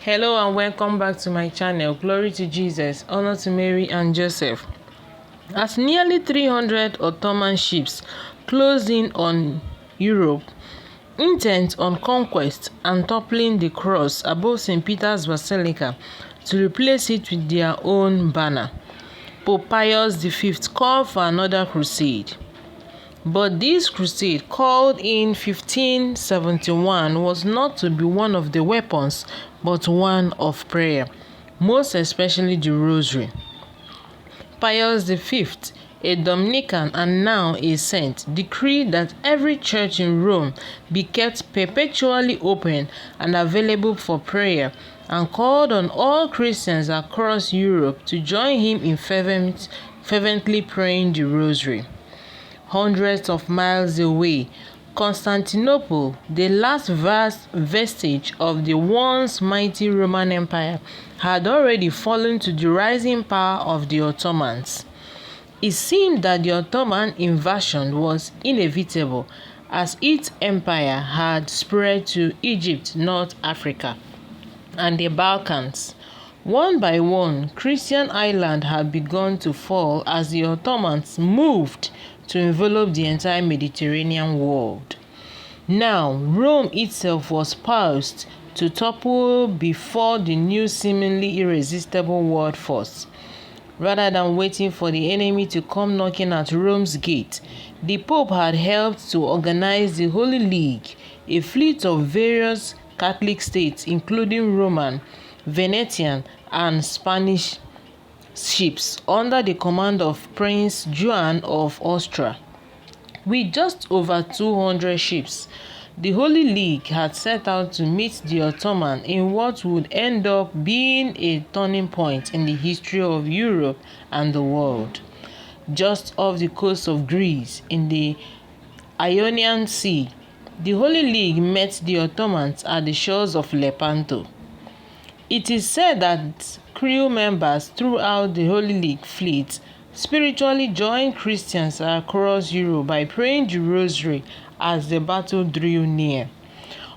Hello and welcome back to my channel. Glory to Jesus, honor to Mary and Joseph. As nearly 300 Ottoman ships closed in on Europe, intent on conquest and toppling the cross above St. Peter's Basilica to replace it with their own banner, Pope Pius V called for another crusade. But this crusade, called in 1571, was not to be one of the weapons, but one of prayer, most especially the Rosary. Pius V, a Dominican and now a saint, decreed that every church in Rome be kept perpetually open and available for prayer, and called on all Christians across Europe to join him in fervently praying the Rosary. Hundreds of miles away, Constantinople, the last vast vestige of the once mighty Roman Empire, had already fallen to the rising power of the Ottomans. It seemed that the Ottoman invasion was inevitable, as its empire had spread to Egypt, North Africa, and the Balkans. One by one, Christian islands had begun to fall as the Ottomans moved to envelop the entire Mediterranean world. Now, Rome itself was poised to topple before the new seemingly irresistible world force. Rather than waiting for the enemy to come knocking at Rome's gate, the Pope had helped to organize the Holy League, a fleet of various Catholic states including Roman, Venetian, and Spanish ships under the command of Prince Juan of Austria. With just over 200 ships, the Holy League had set out to meet the Ottoman in what would end up being a turning point in the history of Europe and the world. Just off the coast of Greece, in the Ionian Sea, the Holy League met the Ottomans at the shores of Lepanto. It is said that crew members throughout the Holy League fleet spiritually joined Christians across Europe by praying the Rosary as the battle drew near.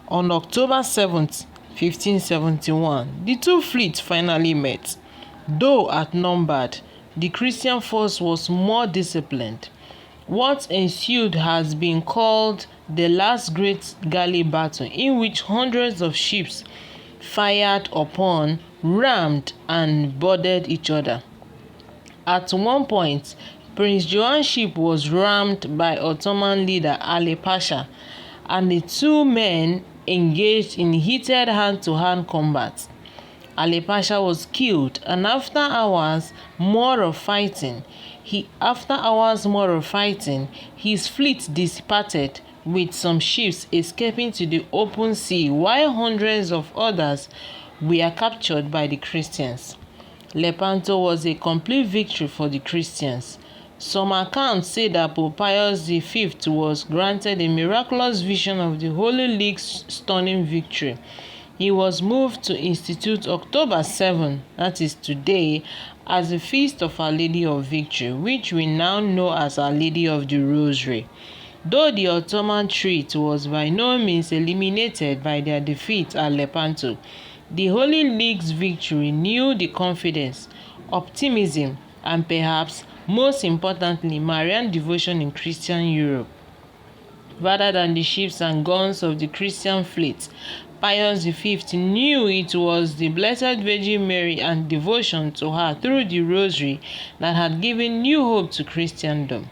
On October 7th, 1571, the two fleets finally met. Though outnumbered, the Christian force was more disciplined. What ensued has been called the last great galley battle, in which hundreds of ships fired upon, rammed, and boarded each other. At one point, Prince John's ship was rammed by Ottoman leader Ali Pasha, and the two men engaged in heated hand-to-hand combat. Ali Pasha was killed, and after hours more of fighting, his fleet dissipated, with some ships escaping to the open sea while hundreds of others were captured by the Christians. Lepanto was a complete victory for the Christians. Some accounts say that Pope Pius V was granted a miraculous vision of the Holy League's stunning victory. He was moved to institute October 7, that is today, as the feast of Our Lady of Victory, which we now know as Our Lady of the Rosary. Though the Ottoman threat was by no means eliminated by their defeat at Lepanto, the Holy League's victory renewed the confidence, optimism, and perhaps most importantly, Marian devotion in Christian Europe. Rather than the ships and guns of the Christian fleet, Pius V knew it was the Blessed Virgin Mary and devotion to her through the Rosary that had given new hope to Christendom.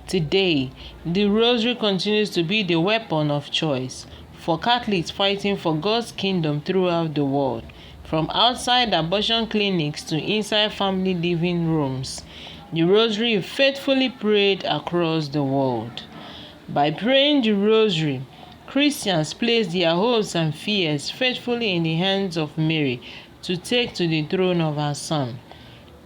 Today, the Rosary continues to be the weapon of choice for Catholics fighting for God's kingdom throughout the world, from outside abortion clinics to inside family living rooms. The Rosary is faithfully prayed across the world. By praying the Rosary, Christians place their hopes and fears faithfully in the hands of Mary to take to the throne of her Son.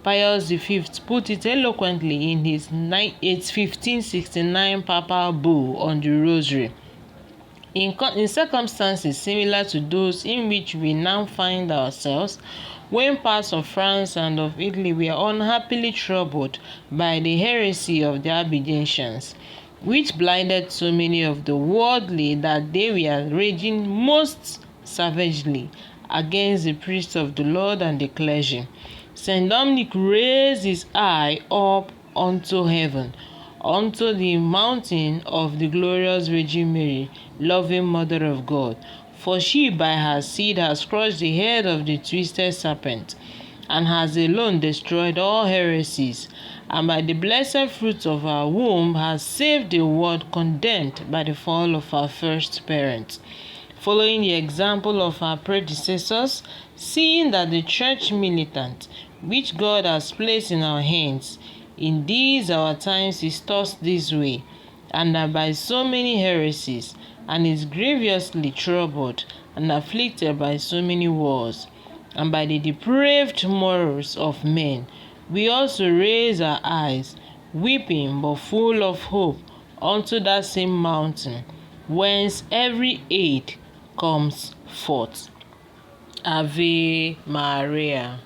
Pius V put it eloquently in his 1569 papal bull on the Rosary. In circumstances similar to those in which we now find ourselves, when parts of France and of Italy were unhappily troubled by the heresy of the Albigensians, which blinded so many of the worldly that they were raging most savagely against the priests of the Lord and the clergy. St. Dominic raised his eye up unto heaven, unto the mountain of the glorious Virgin Mary, loving Mother of God. For she by her seed has crushed the head of the twisted serpent, and has alone destroyed all heresies, and by the blessed fruit of her womb has saved the world condemned by the fall of our first parents. Following the example of our predecessors, seeing that the church militant, which God has placed in our hands, in these our times is tossed this way, and that by so many heresies, and is grievously troubled and afflicted by so many wars, and by the depraved morals of men, we also raise our eyes, weeping but full of hope, unto that same mountain, whence every aid comes forth. Ave Maria.